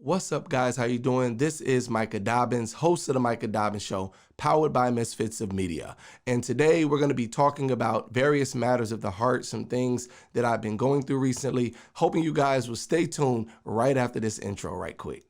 What's up, guys? How you doing? This is Micah Dobbins, host of the Micah Dobbins Show, powered by Misfits of Media. And today we're going to be talking about various matters of the heart, some things that I've been going through recently. Hoping you guys will stay tuned right after this intro right quick.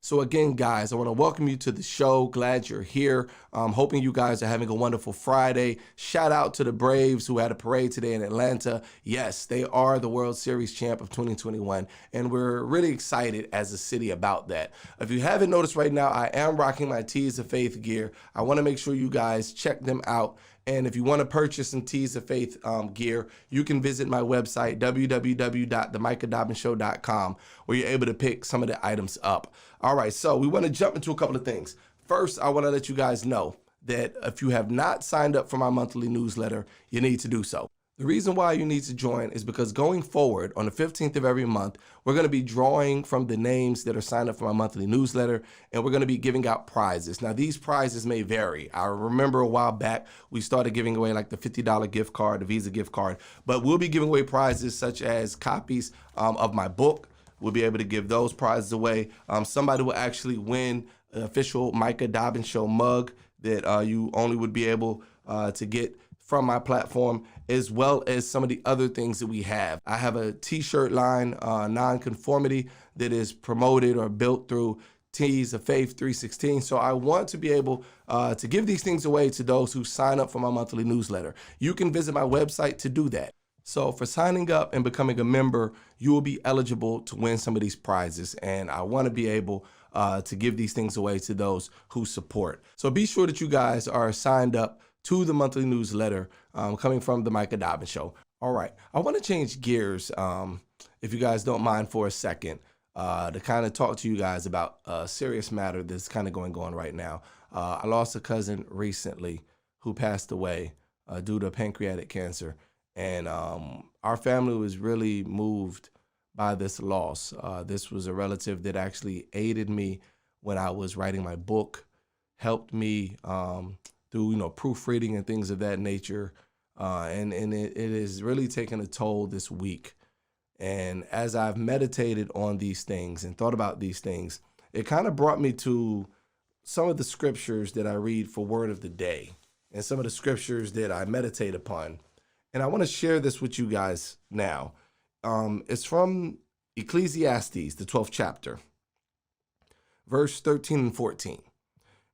So again, guys, I want to welcome you to the show. Glad you're here. Hoping you guys are having a wonderful Friday. Shout out to the Braves who had a parade today in Atlanta. Yes, they are the World Series champ of 2021, and we're really excited as a city about that. If you haven't noticed right now, I am rocking my Tees of Faith gear. I want to make sure you guys check them out. And if you want to purchase some Tees of Faith gear, you can visit my website, www.themicahdobbinsshow.com, where you're able to pick some of the items up. All right, so we want to jump into a couple of things. First, I want to let you guys know that if you have not signed up for my monthly newsletter, you need to do so. The reason why you need to join is because going forward on the 15th of every month, we're going to be drawing from the names that are signed up for my monthly newsletter, and we're going to be giving out prizes. Now, these prizes may vary. I remember a while back, we started giving away like the $50 gift card, the Visa gift card, but we'll be giving away prizes such as copies of my book. We'll be able to give those prizes away. Somebody will actually win an official Micah Dobbins Show mug that you only would be able to get from my platform, as well as some of the other things that we have. I have a t-shirt line, Nonconformity, that is promoted or built through Tees of Faith 316. So I want to be able to give these things away to those who sign up for my monthly newsletter. You can visit my website to do that. So for signing up and becoming a member, you will be eligible to win some of these prizes. And I want to be able to give these things away to those who support. So be sure that you guys are signed up to the monthly newsletter coming from the Micah Dobbins Show. All right, I want to change gears, if you guys don't mind for a second, to kind of talk to you guys about a serious matter that's kind of going on right now. I lost a cousin recently who passed away due to pancreatic cancer, and our family was really moved by this loss. This was a relative that actually aided me when I was writing my book, helped me through proofreading and things of that nature, and it has really taken a toll this week. And as I've meditated on these things and thought about these things, it kind of brought me to some of the scriptures that I read for Word of the Day and some of the scriptures that I meditate upon. And I want to share this with you guys now. It's from Ecclesiastes, the 12th chapter, verse 13 and 14.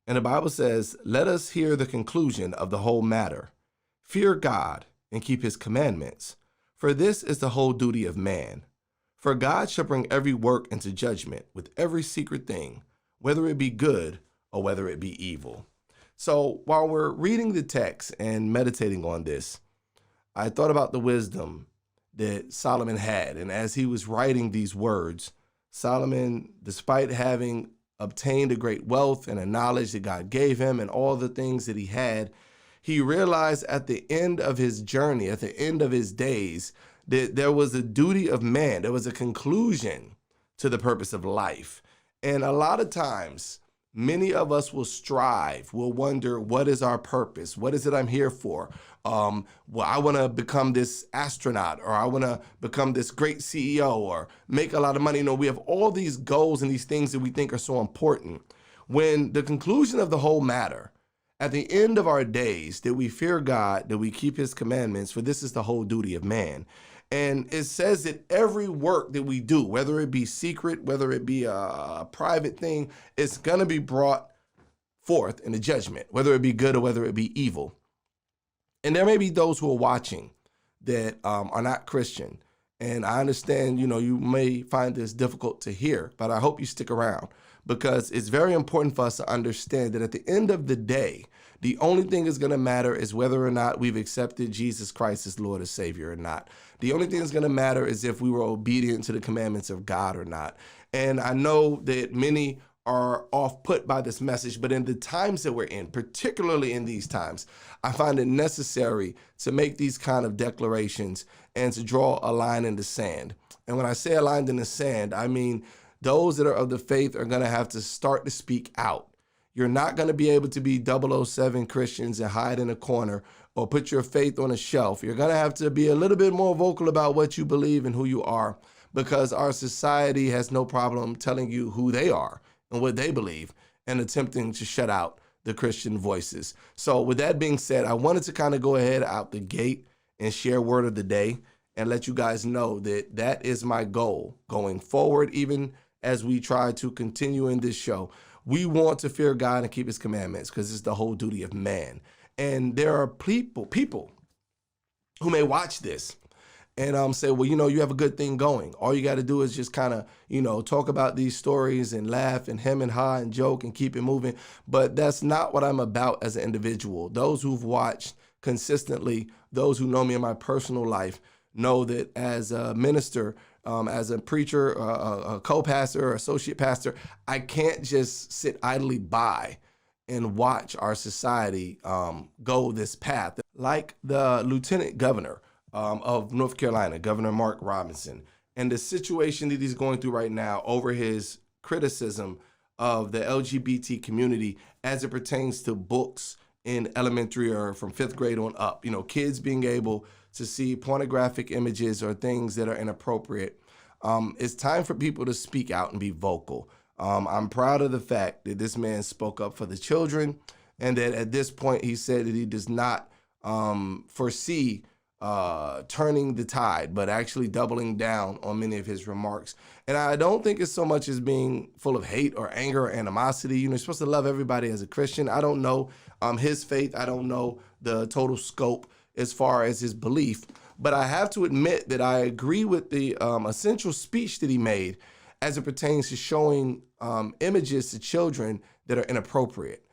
And the Bible says, "Let us hear the conclusion of the whole matter. Fear God and keep his commandments, for this is the whole duty of man. For God shall bring every work into judgment with every secret thing, whether it be good or whether it be evil." So while we're reading the text and meditating on this, I thought about the wisdom that Solomon had. And as he was writing these words, Solomon, despite having obtained a great wealth and a knowledge that God gave him and all the things that he had, he realized at the end of his journey, at the end of his days, that there was a duty of man. There was a conclusion to the purpose of life. And a lot of times, many of us will strive, will wonder, what is our purpose? What is it I'm here for? Well, I want to become this astronaut, or I want to become this great CEO, or make a lot of money. We have all these goals and these things that we think are so important. When the conclusion of the whole matter, at the end of our days, that we fear God, that we keep his commandments, for this is the whole duty of man. And it says that every work that we do, whether it be secret, whether it be a private thing, it's going to be brought forth in the judgment, whether it be good or whether it be evil. And there may be those who are watching that are not Christian. And I understand, you may find this difficult to hear, but I hope you stick around, because it's very important for us to understand that at the end of the day, the only thing that's going to matter is whether or not we've accepted Jesus Christ as Lord and Savior or not. The only thing that's going to matter is if we were obedient to the commandments of God or not. And I know that many are off put by this message. But in the times that we're in, particularly in these times, I find it necessary to make these kind of declarations and to draw a line in the sand. And when I say a line in the sand, I mean those that are of the faith are going to have to start to speak out. You're not going to be able to be 007 Christians and hide in a corner or put your faith on a shelf. You're going to have to be a little bit more vocal about what you believe and who you are, because our society has no problem telling you who they are and what they believe and attempting to shut out the Christian voices. So with that being said, I wanted to kind of go ahead out the gate and share word of the day and let you guys know that that is my goal going forward, even as we try to continue in this show. We want to fear God and keep his commandments because it's the whole duty of man. And there are people who may watch this and say, well, you have a good thing going. All you got to do is just kind of, talk about these stories and laugh and hem and haw and joke and keep it moving. But that's not what I'm about as an individual. Those who've watched consistently, those who know me in my personal life, know that as a minister, as a preacher, a co-pastor, associate pastor, I can't just sit idly by and watch our society go this path. Like the lieutenant governor of North Carolina, Governor Mark Robinson, and the situation that he's going through right now over his criticism of the LGBT community as it pertains to books in elementary or from 5th grade on up. Kids being able to see pornographic images or things that are inappropriate. It's time for people to speak out and be vocal. I'm proud of the fact that this man spoke up for the children, and that at this point he said that he does not foresee turning the tide, but actually doubling down on many of his remarks. And I don't think it's so much as being full of hate or anger or animosity. You're supposed to love everybody as a Christian. I don't know his faith. I don't know the total scope as far as his belief. But I have to admit that I agree with the essential speech that he made as it pertains to showing images to children that are inappropriate.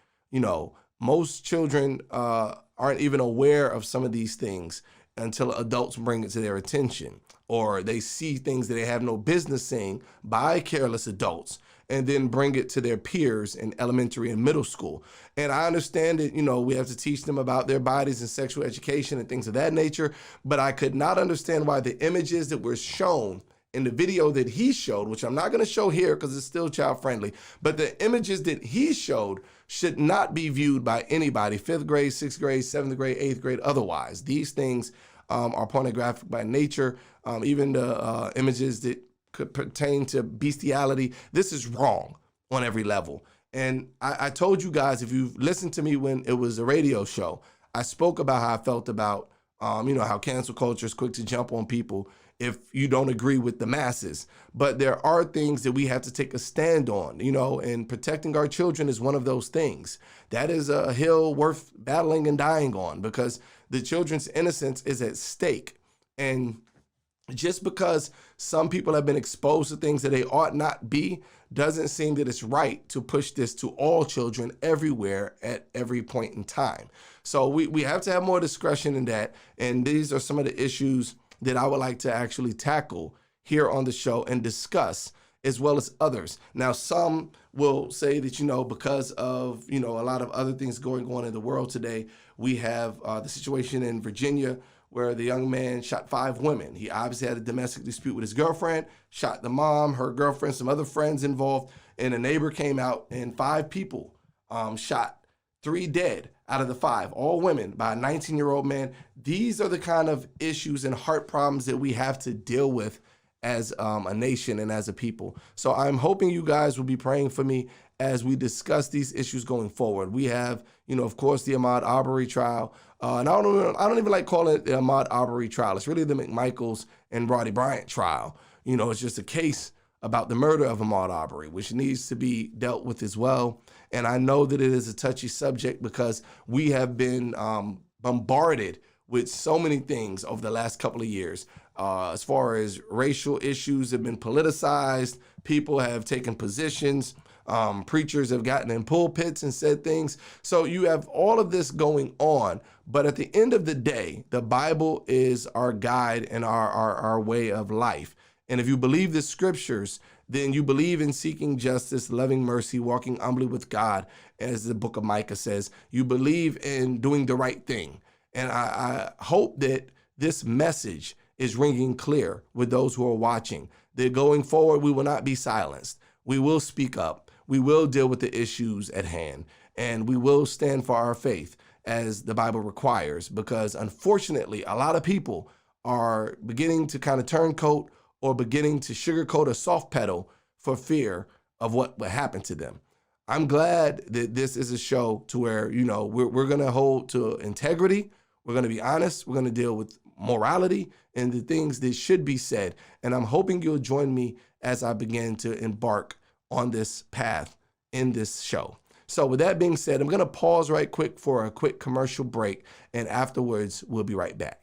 Most children aren't even aware of some of these things until adults bring it to their attention, or they see things that they have no business seeing by careless adults and then bring it to their peers in elementary and middle school. And I understand that, we have to teach them about their bodies and sexual education and things of that nature, but I could not understand why the images that were shown in the video that he showed, which I'm not going to show here because it's still child friendly, but the images that he showed should not be viewed by anybody, 5th grade, 6th grade, 7th grade, 8th grade, otherwise. These things are pornographic by nature. Even the images that could pertain to bestiality, this is wrong on every level. And I told you guys, if you've listened to me when it was a radio show, I spoke about how I felt about, how cancel culture is quick to jump on people if you don't agree with the masses. But there are things that we have to take a stand on, and protecting our children is one of those things. That is a hill worth battling and dying on, because the children's innocence is at stake. And just because some people have been exposed to things that they ought not be, doesn't seem that it's right to push this to all children everywhere at every point in time. So we have to have more discretion in that. And these are some of the issues that I would like to actually tackle here on the show and discuss, as well as others. Now, some will say that, because of, a lot of other things going on in the world today, we have the situation in Virginia where the young man shot 5 women. He obviously had a domestic dispute with his girlfriend, shot the mom, her girlfriend, some other friends involved, and a neighbor came out and 5 people shot, 3 dead out of the 5, all women, by a 19-year-old man. These are the kind of issues and heart problems that we have to deal with as a nation and as a people. So I'm hoping you guys will be praying for me as we discuss these issues going forward. We have, of course, the Ahmaud Arbery trial. And I don't even like calling it the Ahmaud Arbery trial. It's really the McMichaels and Roddy Bryant trial. It's just a case about the murder of Ahmaud Arbery, which needs to be dealt with as well. And I know that it is a touchy subject because we have been bombarded with so many things over the last couple of years. As far as racial issues have been politicized, people have taken positions, preachers have gotten in pulpits and said things. So you have all of this going on. But at the end of the day, the Bible is our guide and our way of life. And if you believe the scriptures, then you believe in seeking justice, loving mercy, walking humbly with God, as the book of Micah says. You believe in doing the right thing. And I hope that this message is ringing clear with those who are watching, that going forward, we will not be silenced. We will speak up. We will deal with the issues at hand, and we will stand for our faith as the Bible requires, because unfortunately, a lot of people are beginning to kind of turncoat or beginning to sugarcoat or soft pedal for fear of what will happen to them. I'm glad that this is a show to where, you know, we're going to hold to integrity. We're going to be honest. We're going to deal with morality and the things that should be said. And I'm hoping you'll join me as I begin to embark on this path in this show. So with that being said, I'm going to pause right quick for a quick commercial break, and afterwards we'll be right back.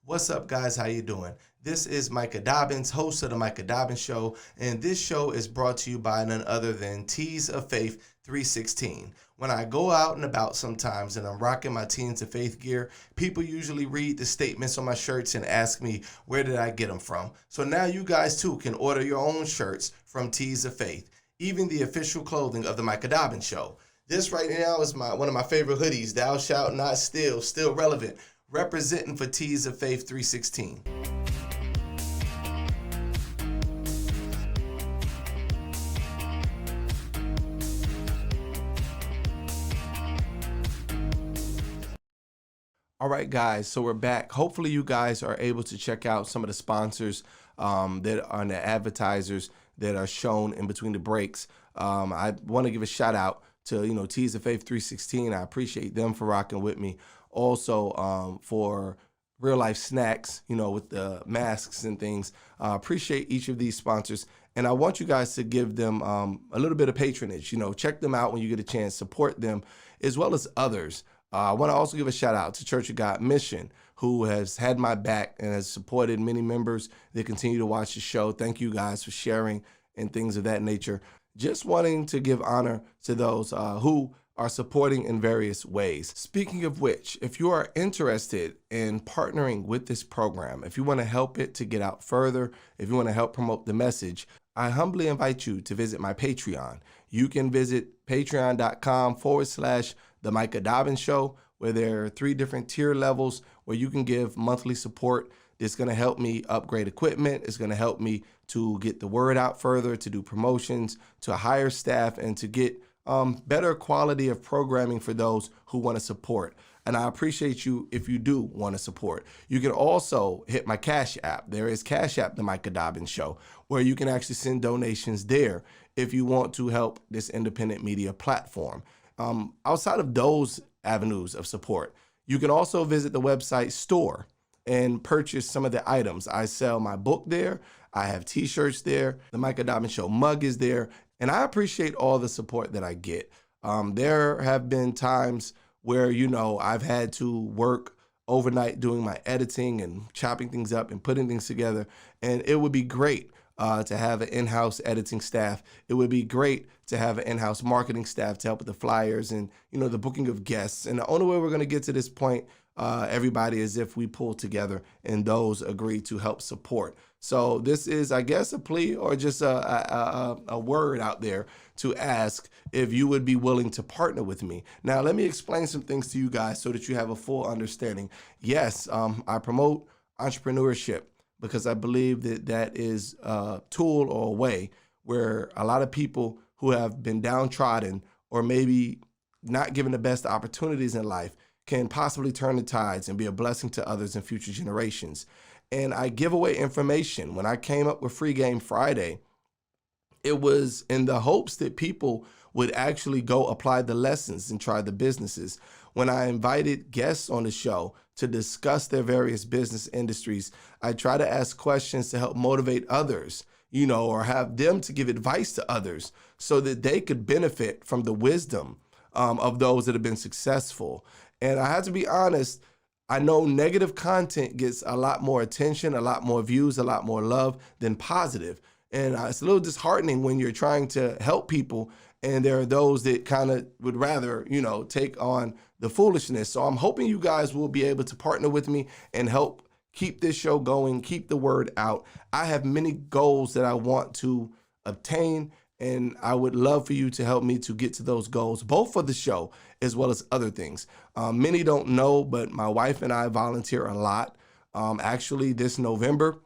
What's up, guys? How you doing? This is Micah Dobbins, host of the Micah Dobbins Show, and this show is brought to you by none other than Tees of Faith 316. When I go out and about sometimes and I'm rocking my Tees of Faith gear, people usually read the statements on my shirts and ask me, where did I get them from? So now you guys too can order your own shirts from Tees of Faith, even the official clothing of the Micah Dobbins Show. This right now is one of my favorite hoodies, Thou Shalt Not Steal, still relevant, representing for Tees of Faith 316. All right, guys, so we're back. Hopefully you guys are able to check out some of the sponsors that are the advertisers that are shown in between the breaks. I want to give a shout out to, Tees of Faith 316. I appreciate them for rocking with me. Also, for Real Life Snacks, with the masks and things. Appreciate each of these sponsors. And I want you guys to give them a little bit of patronage. Check them out when you get a chance. Support them as well as others. I want to also give a shout out to Church of God Mission, who has had my back and has supported many members that continue to watch the show. Thank you guys for sharing and things of that nature. Just wanting to give honor to those who are supporting in various ways. Speaking of which, if you are interested in partnering with this program, if you want to help it to get out further, if you want to help promote the message, I humbly invite you to visit my Patreon. You can visit patreon.com/The Micah Dobbins Show, where there are 3 different tier levels where you can give monthly support. It's going to help me upgrade equipment. It's going to help me to get the word out further, to do promotions, to hire staff, and to get better quality of programming for those who want to support. And I appreciate you if you do want to support. You can also hit my Cash App. There is Cash App, The Micah Dobbins Show, where you can actually send donations there if you want to help this independent media platform. Outside of those avenues of support, you can also visit the website store and purchase some of the items. I sell my book there. I have t-shirts there. The Micah Dobbins Show mug is there. And I appreciate all the support that I get. There have been times where, I've had to work overnight doing my editing and chopping things up and putting things together. And it would be great to have an in-house editing staff. It would be great to have an in-house marketing staff to help with the flyers and, the booking of guests. And the only way we're going to get to this point, everybody, is if we pull together and those agree to help support. So this is, I guess, a plea or just a word out there to ask if you would be willing to partner with me. Now, let me explain some things to you guys so that you have a full understanding. Yes, I promote entrepreneurship because I believe that that is a tool or a way where a lot of people who have been downtrodden or maybe not given the best opportunities in life can possibly turn the tides and be a blessing to others in future generations. And I give away information. When I came up with Free Game Friday, it was in the hopes that people would actually go apply the lessons and try the businesses. When I invited guests on the show to discuss their various business industries, I try to ask questions to help motivate others, or have them to give advice to others so that they could benefit from the wisdom of those that have been successful. And I have to be honest, I know negative content gets a lot more attention, a lot more views, a lot more love than positive. And it's a little disheartening when you're trying to help people and there are those that kind of would rather, take on the foolishness. So I'm hoping you guys will be able to partner with me and help keep this show going, keep the word out. I have many goals that I want to obtain, and I would love for you to help me to get to those goals, both for the show as well as other things. Many don't know, but my wife and I volunteer a lot. Actually, this November,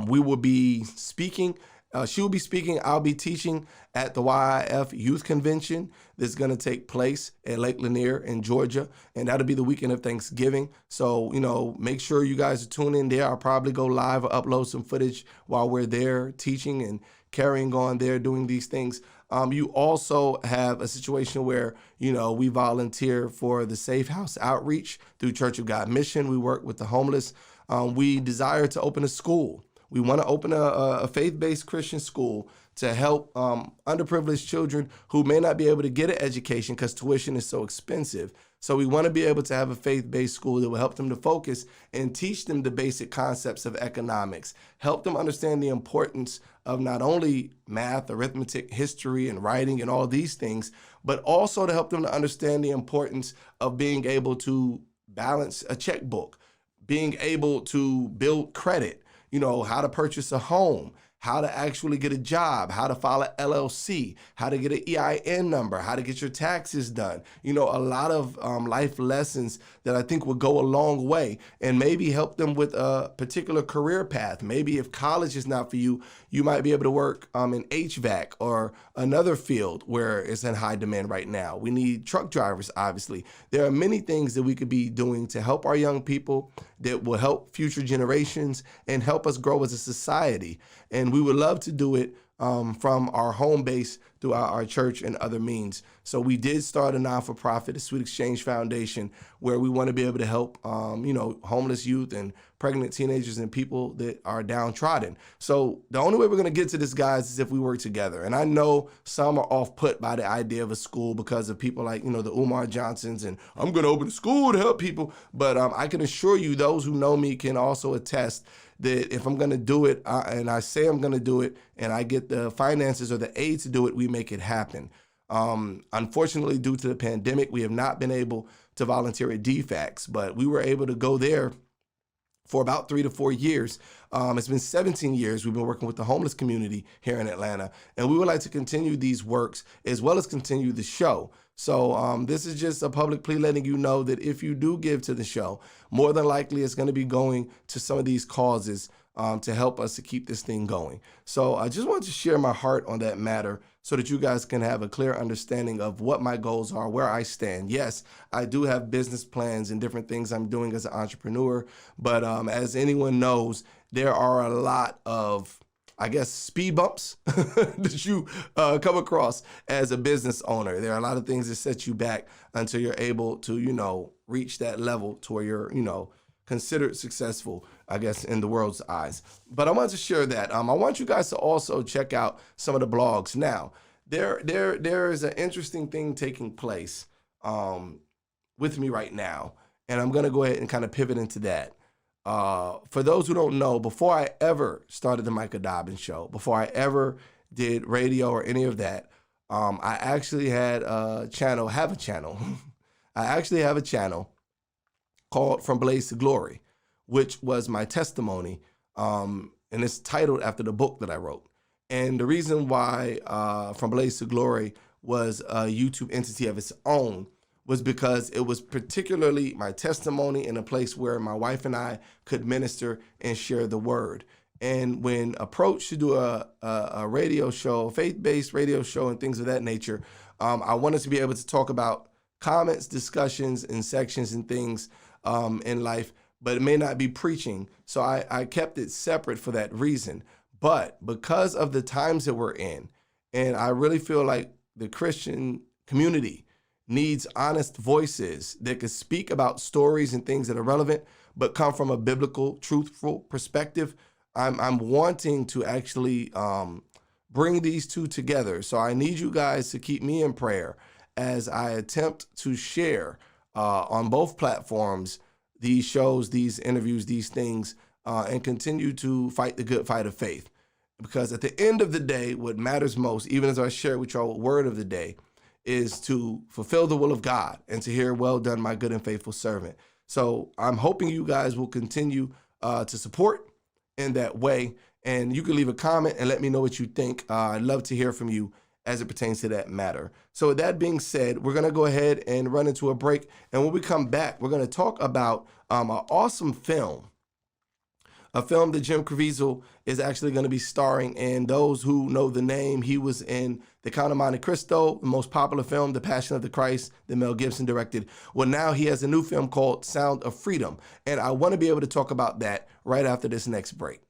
we will be speaking. She will be speaking. I'll be teaching at the YIF Youth Convention that's going to take place at Lake Lanier in Georgia, and that'll be the weekend of Thanksgiving. So, make sure you guys tune in there. I'll probably go live or upload some footage while we're there teaching and carrying on there doing these things. You also have a situation where, we volunteer for the Safe House Outreach through Church of God Mission. We work with the homeless. We desire to open a school. We want to open a faith-based Christian school to help underprivileged children who may not be able to get an education because tuition is so expensive. So we want to be able to have a faith-based school that will help them to focus and teach them the basic concepts of economics, help them understand the importance of not only math, arithmetic, history, and writing and all these things, but also to help them to understand the importance of being able to balance a checkbook, being able to build credit, how to purchase a home, how to actually get a job, how to file an LLC, how to get an EIN number, how to get your taxes done. A lot of life lessons that I think will go a long way and maybe help them with a particular career path. Maybe if college is not for you, you might be able to work in HVAC or another field where it's in high demand right now. We need truck drivers, obviously. There are many things that we could be doing to help our young people that will help future generations and help us grow as a society. And we would love to do it from our home base throughout our church and other means. So we did start a non-for-profit, the Sweet Exchange Foundation, where we want to be able to help, homeless youth and pregnant teenagers and people that are downtrodden. So the only way we're going to get to this, guys, is if we work together. And I know some are off-put by the idea of a school because of people like, the Umar Johnsons and I'm going to open a school to help people. But I can assure you, those who know me can also attest that if I'm going to do it and I say I'm going to do it and I get the finances or the aid to do it, we make it happen. Unfortunately, due to the pandemic, we have not been able to volunteer at DFACS, but we were able to go there for about 3 to 4 years. It's been 17 years we've been working with the homeless community here in Atlanta, and we would like to continue these works as well as continue the show. So this is just a public plea letting you know that if you do give to the show, more than likely it's going to be going to some of these causes to help us to keep this thing going. So I just wanted to share my heart on that matter so that you guys can have a clear understanding of what my goals are, where I stand. Yes, I do have business plans and different things I'm doing as an entrepreneur, but as anyone knows, there are a lot of, speed bumps that you come across as a business owner. There are a lot of things that set you back until you're able to, reach that level to where you're, considered successful, in the world's eyes. But I wanted to share that. I want you guys to also check out some of the blogs. Now, there is an interesting thing taking place with me right now, and I'm going to go ahead and kind of pivot into that. For those who don't know, before I ever started the Micah Dobbins Show, before I ever did radio or any of that, I actually had a channel. I actually have a channel called From Blaze to Glory, which was my testimony, and it's titled after the book that I wrote. And the reason why From Blaze to Glory was a YouTube entity of its own was because it was particularly my testimony in a place where my wife and I could minister and share the word. And when approached to do a radio show, faith-based radio show and things of that nature, I wanted to be able to talk about comments, discussions, and sections and things in life, but it may not be preaching. So I kept it separate for that reason. But because of the times that we're in, and I really feel like the Christian community needs honest voices that can speak about stories and things that are relevant, but come from a biblical, truthful perspective, I'm wanting to actually bring these two together. So I need you guys to keep me in prayer as I attempt to share on both platforms these shows, these interviews, these things, and continue to fight the good fight of faith. Because at the end of the day, what matters most, even as I share with y'all word of the day, is to fulfill the will of God and to hear, well done, my good and faithful servant. So I'm hoping you guys will continue to support in that way. And you can leave a comment and let me know what you think. I'd love to hear from you as it pertains to that matter. So with that being said, we're going to go ahead and run into a break. And when we come back, we're going to talk about an awesome film. A film that Jim Caviezel is actually going to be starring in. Those who know the name, he was in The Count of Monte Cristo, the most popular film, The Passion of the Christ, that Mel Gibson directed. Well, now he has a new film called Sound of Freedom. And I want to be able to talk about that right after this next break.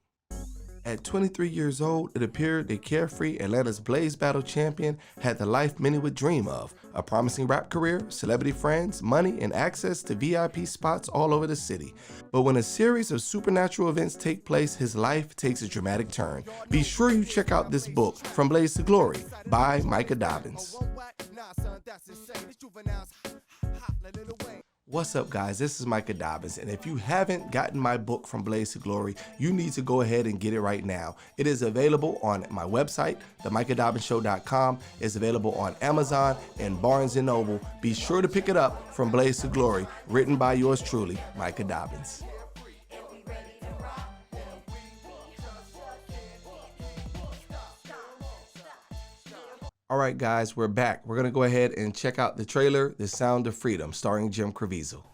At 23 years old, it appeared that carefree Atlanta's Blaze Battle champion had the life many would dream of: a promising rap career, celebrity friends, money, and access to VIP spots all over the city. But when a series of supernatural events take place, his life takes a dramatic turn. Be sure you check out this book, From Blaze to Glory, by Micah Dobbins. What's up, guys? This is Micah Dobbins, and if you haven't gotten my book From Blaze to Glory, you need to go ahead and get it right now. It is available on my website, themicahdobbinsshow.com. It's available on Amazon and Barnes & Noble. Be sure to pick it up, From Blaze to Glory, written by yours truly, Micah Dobbins. All right, guys, we're back. We're going to go ahead and check out the trailer, The Sound of Freedom, starring Jim Caviezel.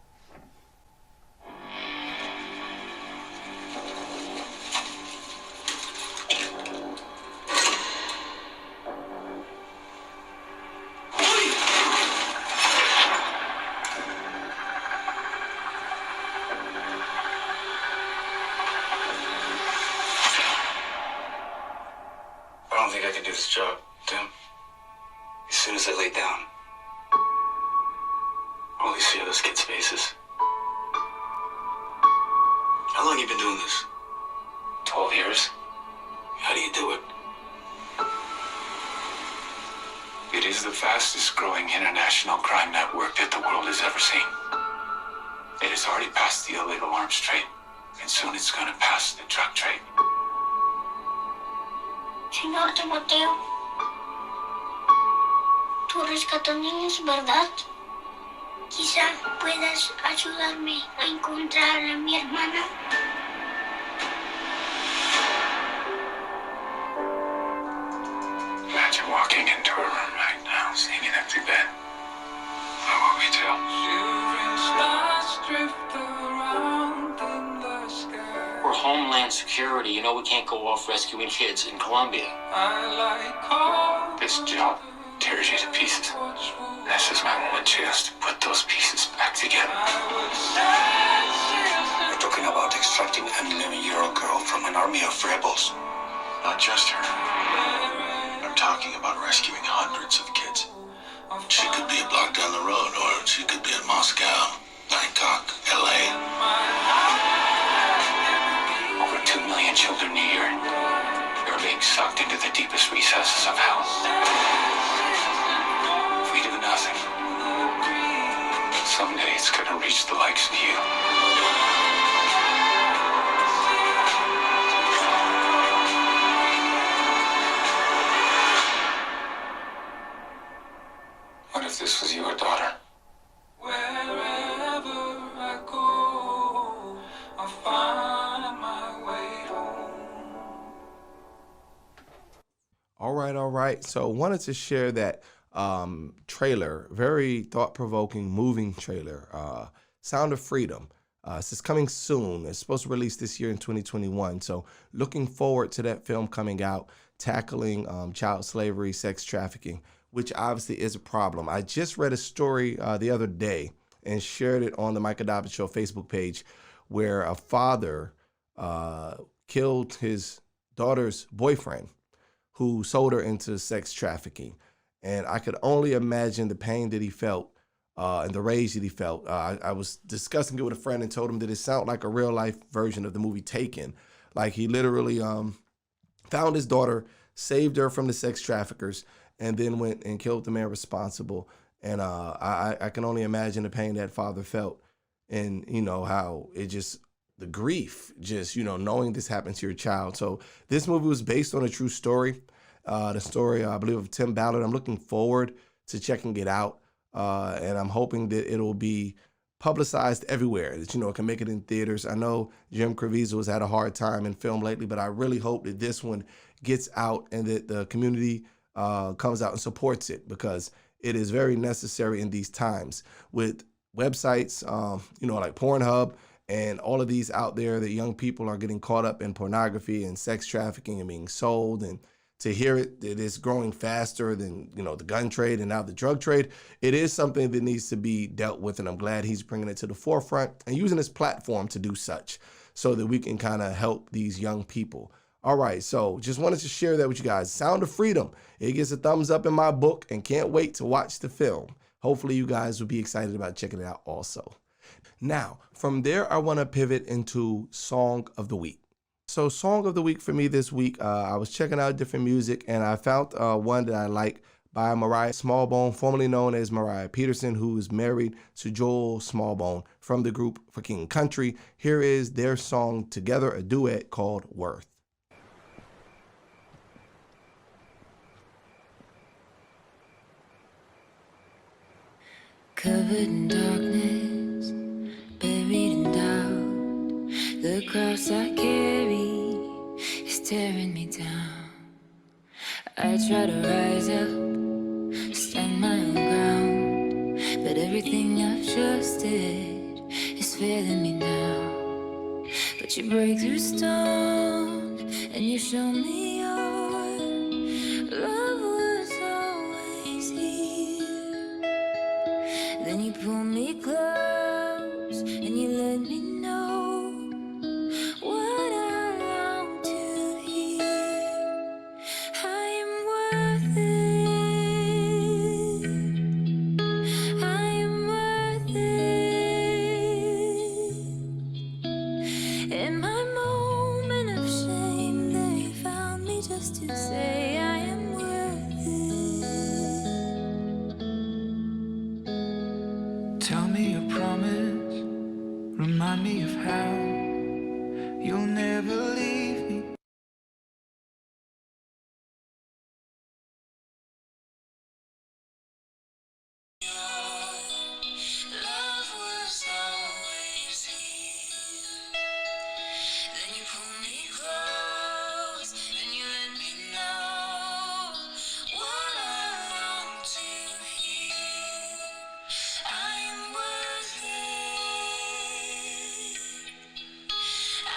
I don't think I can do this job, Tim. As soon as I lay down, all I see are those kids' faces. How long you been doing this? 12 years. How do you do it? It is the fastest growing international crime network that the world has ever seen. It has already passed the illegal arms trade, and soon it's going to pass the drug trade. Señor Timoteo, tú rescatas niños, ¿verdad? Quizá puedas ayudarme a encontrar a mi hermana. Imagine walking into a room right now, seeing an empty bed. What will we do? We're Homeland Security. You know we can't go off rescuing kids in Colombia. This job tears you to pieces. This is my one chance to put those pieces back together. We're talking about extracting an 11-year-old girl from an army of rebels. Not just her. I'm talking about rescuing hundreds of kids. She could be a block down the road, or she could be in Moscow, Bangkok, LA. Over 2 million children a year. They're being sucked into the deepest recesses of hell. If we do nothing, someday it's gonna reach the likes of you. What if this was your daughter? Wherever I go, I find my way home. All right. So wanted to share that trailer, very thought-provoking, moving trailer, Sound of Freedom. This is coming soon. It's supposed to release this year in 2021. So looking forward to that film coming out, tackling child slavery, sex trafficking, which obviously is a problem. I just read a story the other day and shared it on the Micah Dobbins Show Facebook page, where a father killed his daughter's boyfriend who sold her into sex trafficking. And I could only imagine the pain that he felt and the rage that he felt. I was discussing it with a friend and told him that it sounded like a real life version of the movie Taken. Like he literally found his daughter, saved her from the sex traffickers, and then went and killed the man responsible. And I can only imagine the pain that father felt, and you know how it just, the grief, just, you know, knowing this happened to your child. So this movie was based on a true story. The story, I believe, of Tim Ballard. I'm looking forward to checking it out, and I'm hoping that it'll be publicized everywhere, that, it can make it in theaters. I know Jim Caviezel has had a hard time in film lately, but I really hope that this one gets out and that the community comes out and supports it, because it is very necessary in these times with websites, like Pornhub and all of these out there, that young people are getting caught up in pornography and sex trafficking and being sold. And to hear that it's growing faster than, the gun trade and now the drug trade, it is something that needs to be dealt with. And I'm glad he's bringing it to the forefront and using his platform to do such, so that we can kind of help these young people. All right, so just wanted to share that with you guys. Sound of Freedom. It gets a thumbs up in my book, and can't wait to watch the film. Hopefully you guys will be excited about checking it out also. Now, from there, I want to pivot into Song of the Week. So Song of the Week for me this week, I was checking out different music, and I found one that I like by Mariah Smallbone, formerly known as Mariah Peterson, who is married to Joel Smallbone from the group For King Country. Here is their song together, a duet called Worth. Covered in darkness, buried in doubt, the cross I carry is tearing me down. I try to rise up, stand my own ground, but everything I've trusted is failing me now. But you break through stone and you show me your love was always here. Then you pull me close and you let me know what I long to hear. I am worth it. I am worth it. In my moment of shame, they found me just to say I am worth it. Tell me a promise, remind me of how you'll never leave me. Love was always here. Then you pull me close, and you let me know what I long to hear. I am worth it. I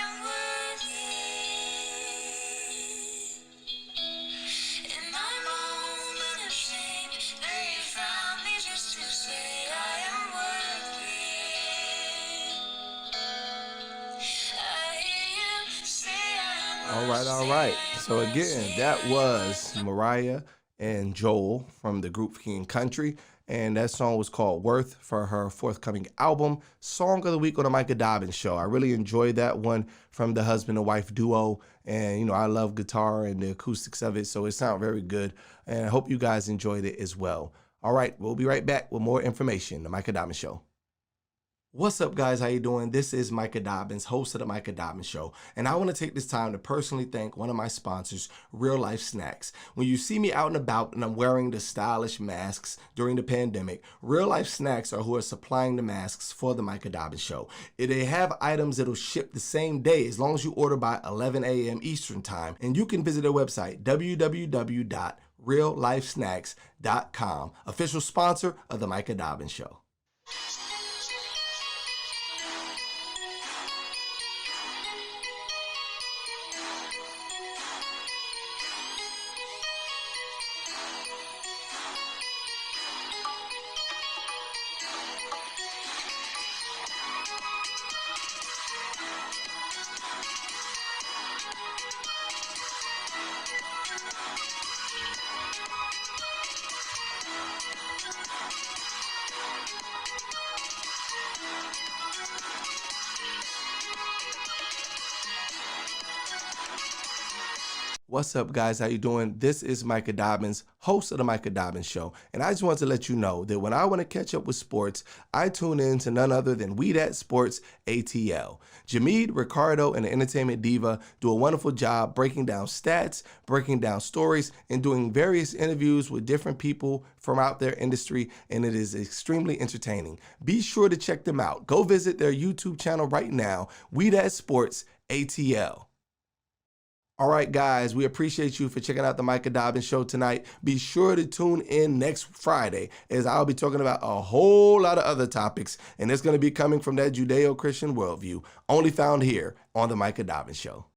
am worth it. In my moment of shame, they found me just to say I am worth it. All right. So again, that was Mariah and Joel from the group King Country, and that song was called Worth for her forthcoming album, Song of the Week on the Micah Dobbins Show. I really enjoyed that one from the husband and wife duo, and I love guitar and the acoustics of it, so it sounded very good, and I hope you guys enjoyed it as well. All right, we'll be right back with more information, the Micah Dobbins Show. What's up, guys? How you doing? This is Micah Dobbins, host of the Micah Dobbins Show, and I want to take this time to personally thank one of my sponsors, Real Life Snacks. When you see me out and about and I'm wearing the stylish masks during the pandemic, Real Life Snacks are who are supplying the masks for the Micah Dobbins Show. They have items that'll ship the same day as long as you order by 11 a.m. Eastern Time, and you can visit their website, www.reallifesnacks.com, official sponsor of the Micah Dobbins Show. What's up, guys? How you doing? This is Micah Dobbins, host of the Micah Dobbins Show. And I just want to let you know that when I want to catch up with sports, I tune in to none other than We That Sports ATL. Jameed, Ricardo, and the Entertainment Diva do a wonderful job breaking down stats, breaking down stories, and doing various interviews with different people from out their industry, and it is extremely entertaining. Be sure to check them out. Go visit their YouTube channel right now, We That Sports ATL. All right, guys, we appreciate you for checking out the Micah Dobbins Show tonight. Be sure to tune in next Friday as I'll be talking about a whole lot of other topics, and it's going to be coming from that Judeo-Christian worldview, only found here on the Micah Dobbins Show.